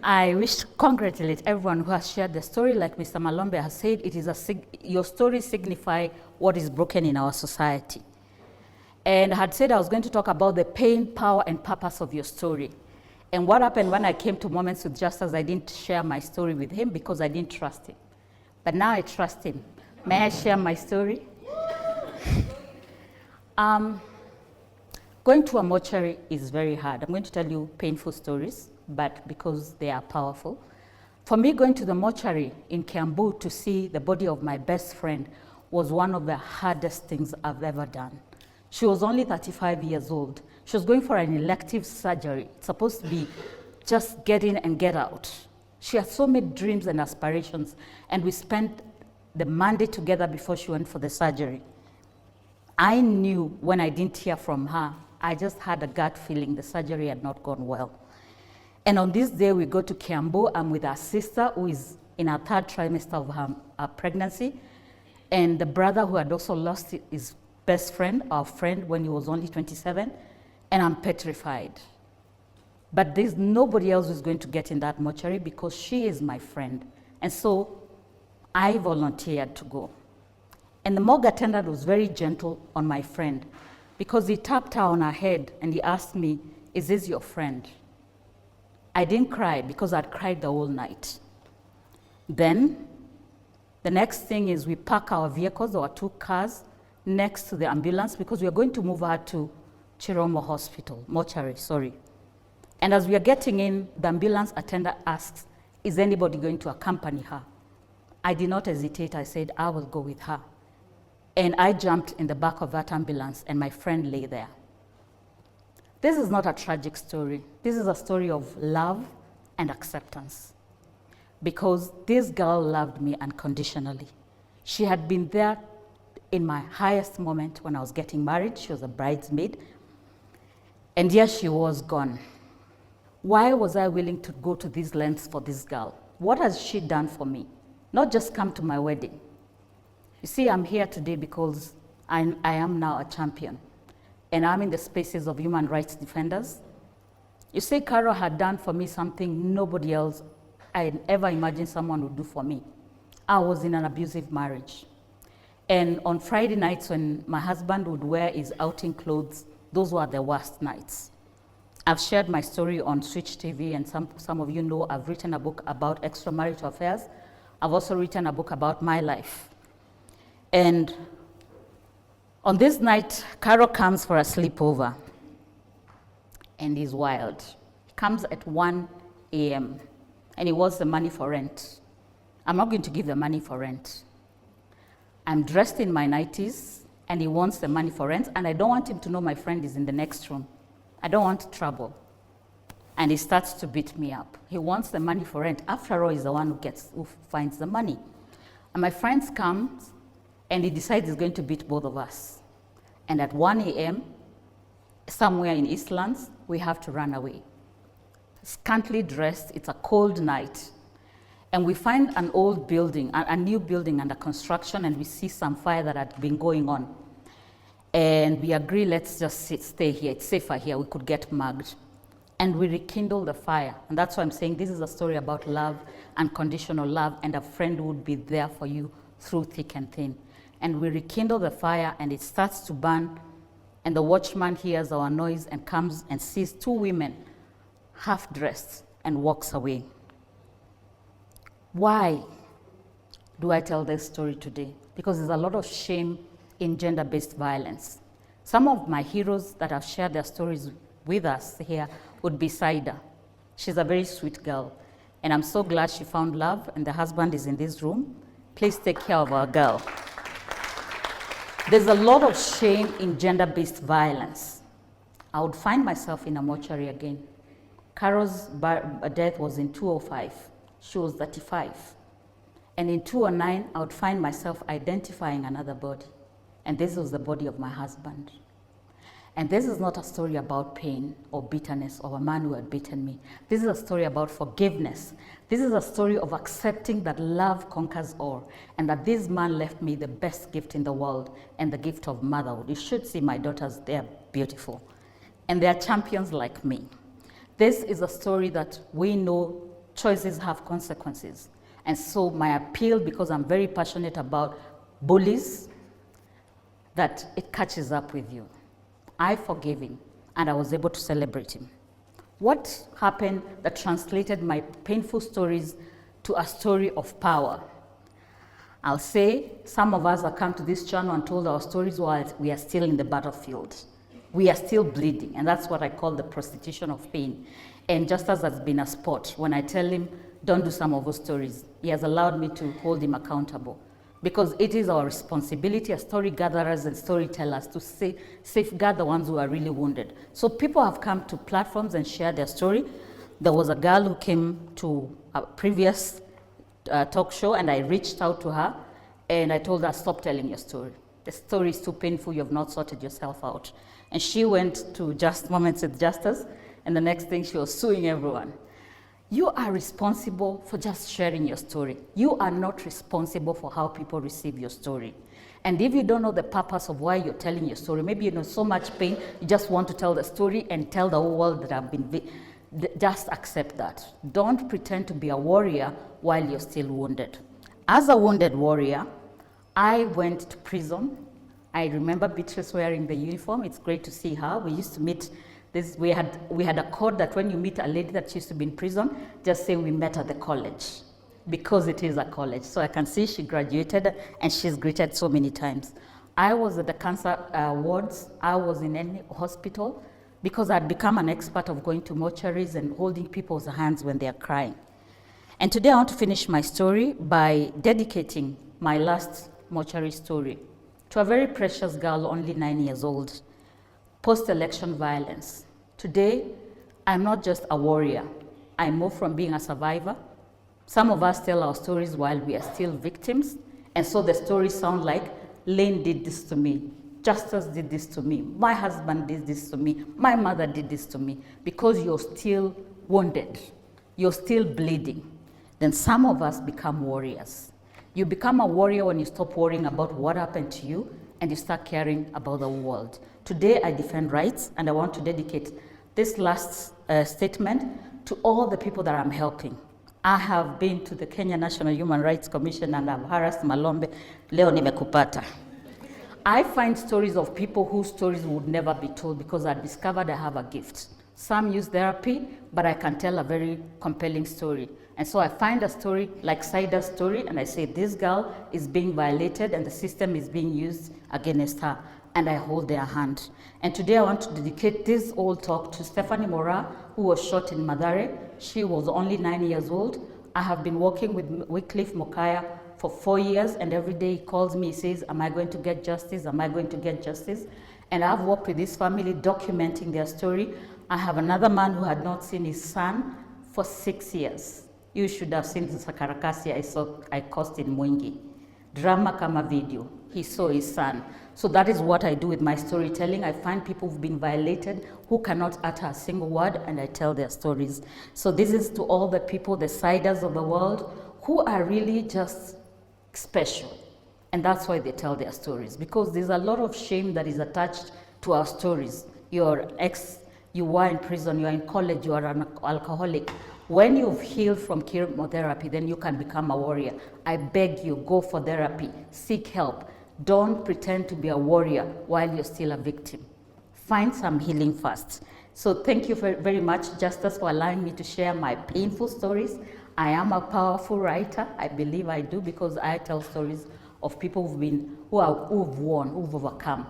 I wish to congratulate everyone who has shared the story. Like Mr. Malombe has said, it is your stories signify what is broken in our society. And I had said I was going to talk about the pain, power, and purpose of your story. And what happened when I came to Moments with Justus, I didn't share my story with him because I didn't trust him. But now I trust him. May I share my story? Going to a mortuary is very hard. I'm going to tell you painful stories, but because they are powerful. For me, going to the mortuary in Kiambu to see the body of my best friend was one of the hardest things I've ever done. She was only 35 years old. She was going for an elective surgery. It's supposed to be just get in and get out. She had so many dreams and aspirations, and we spent the Monday together before she went for the surgery. I knew when I didn't hear from her, I just had a gut feeling the surgery had not gone well. And on this day, we go to Kiambu. I'm with our sister, who is in her third trimester of her pregnancy, and the brother who had also lost his best friend, our friend, when he was only 27, and I'm petrified. But there's nobody else who's going to get in that mortuary because she is my friend. And so I volunteered to go. And the morgue attendant was very gentle on my friend because he tapped her on her head and he asked me, "Is this your friend?" I didn't cry because I'd cried the whole night. Then the next thing is we park our vehicles, our 2 cars, next to the ambulance because we are going to move her to Chiromo Hospital, mortuary, sorry. And as we are getting in, the ambulance attendant asks, "Is anybody going to accompany her?" I did not hesitate. I said, "I will go with her." And I jumped in the back of that ambulance and my friend lay there. This is not a tragic story. This is a story of love and acceptance. Because this girl loved me unconditionally. She had been there in my highest moment when I was getting married. She was a bridesmaid. And yes, she was gone. Why was I willing to go to these lengths for this girl? What has she done for me? Not just come to my wedding. You see, I'm here today because I am now a champion. And I'm in the spaces of human rights defenders. You see, Carol had done for me something nobody else I ever imagined someone would do for me. I was in an abusive marriage. And on Friday nights when my husband would wear his outing clothes, those were the worst nights. I've shared my story on Switch TV, and some of you know I've written a book about extramarital affairs. I've also written a book about my life. And on this night, Carol comes for a sleepover, and he's wild. He comes at 1 a.m., and he wants the money for rent. I'm not going to give the money for rent. I'm dressed in my 90s, and he wants the money for rent, and I don't want him to know my friend is in the next room. I don't want trouble. And he starts to beat me up. He wants the money for rent. After all, he's the one who finds the money. And my friends come, and he decides he's going to beat both of us. And at 1 a.m., somewhere in Eastlands, we have to run away. Scantily dressed, it's a cold night. And we find an old building, a new building under construction, and we see some fire that had been going on. And we agree, let's just stay here. It's safer here. We could get mugged. And we rekindle the fire. And that's why I'm saying this is a story about love, unconditional love, and a friend who would be there for you through thick and thin. And we rekindle the fire, and it starts to burn. And the watchman hears our noise and comes and sees 2 women, half-dressed, and walks away. Why do I tell this story today? Because there's a lot of shame in gender-based violence. Some of my heroes that have shared their stories with us here would be Saida. She's a very sweet girl, and I'm so glad she found love, and the husband is in this room. Please take care of our girl. There's a lot of shame in gender-based violence. I would find myself in a mortuary again. Carol's death was in 2005. She was 35. And in 2009, I would find myself identifying another body. And this was the body of my husband. And this is not a story about pain or bitterness or a man who had beaten me. This is a story about forgiveness. This is a story of accepting that love conquers all, and that this man left me the best gift in the world, and the gift of motherhood. You should see my daughters, they're beautiful. And they're champions like me. This is a story that we know choices have consequences. And so my appeal, because I'm very passionate about bullies, that it catches up with you. I forgave him, and I was able to celebrate him. What happened that translated my painful stories to a story of power? I'll say some of us have come to this channel and told our stories while we are still in the battlefield. We are still bleeding, and that's what I call the prostitution of pain. And Justus has been a sport. When I tell him, don't do some of those stories, he has allowed me to hold him accountable. Because it is our responsibility as story gatherers and storytellers to safeguard the ones who are really wounded. So people have come to platforms and shared their story. There was a girl who came to a previous talk show, and I reached out to her, and I told her, stop telling your story. The story is too painful, you have not sorted yourself out. And she went to Just Moments with Justus, and the next thing she was suing everyone. You are responsible for just sharing your story. You are not responsible for how people receive your story. And if you don't know the purpose of why you're telling your story, maybe you know so much pain, you just want to tell the story and tell the whole world that I've been, just accept that. Don't pretend to be a warrior while you're still wounded. As a wounded warrior, I went to prison. I remember Beatrice wearing the uniform. It's great to see her. We used to meet. We had a code that when you meet a lady that used to be in prison, just say we met at the college, because it is a college. So I can see she graduated and she's greeted so many times. I was at the cancer wards. I was in any hospital because I'd become an expert of going to mortuaries and holding people's hands when they're crying. And today I want to finish my story by dedicating my last mortuary story to a very precious girl, only 9 years old. Post-election violence. Today, I'm not just a warrior. I moved from being a survivor. Some of us tell our stories while we are still victims, and so the stories sound like, Lane did this to me, Justus did this to me, my husband did this to me, my mother did this to me, because you're still wounded, you're still bleeding. Then some of us become warriors. You become a warrior when you stop worrying about what happened to you and you start caring about the world. Today, I defend rights, and I want to dedicate this last statement to all the people that I'm helping. I have been to the Kenya National Human Rights Commission, and I've harassed Malombe. Leo nimekupata. I find stories of people whose stories would never be told because I discovered I have a gift. Some use therapy, but I can tell a very compelling story. And so I find a story like Saida's story, and I say, this girl is being violated and the system is being used against her. And I hold their hand. And today I want to dedicate this old talk to Stephanie Mora, who was shot in Mathare. She was only 9 years old. I have been working with Wycliffe Mokaya for 4 years, and every day he calls me, he says, am I going to get justice? Am I going to get justice? And I've worked with this family documenting their story. I have another man who had not seen his son for 6 years. You should have seen the Sakarakasi I caused in Mwingi. Drama kama video. He saw his son. So that is what I do with my storytelling. I find people who've been violated, who cannot utter a single word, and I tell their stories. So this is to all the people, the siders of the world, who are really just special. And that's why they tell their stories, because there's a lot of shame that is attached to our stories. You were in prison, you are in college, you are an alcoholic. When you've healed from chemotherapy, then you can become a warrior. I beg you, go for therapy, seek help. Don't pretend to be a warrior while you're still a victim. Find some healing first. So thank you very much, Justus, for allowing me to share my painful stories. I am a powerful writer. I believe I do, because I tell stories of people who've won, who've overcome.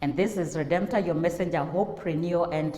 And this is Redempter, your messenger, hope, renewal, and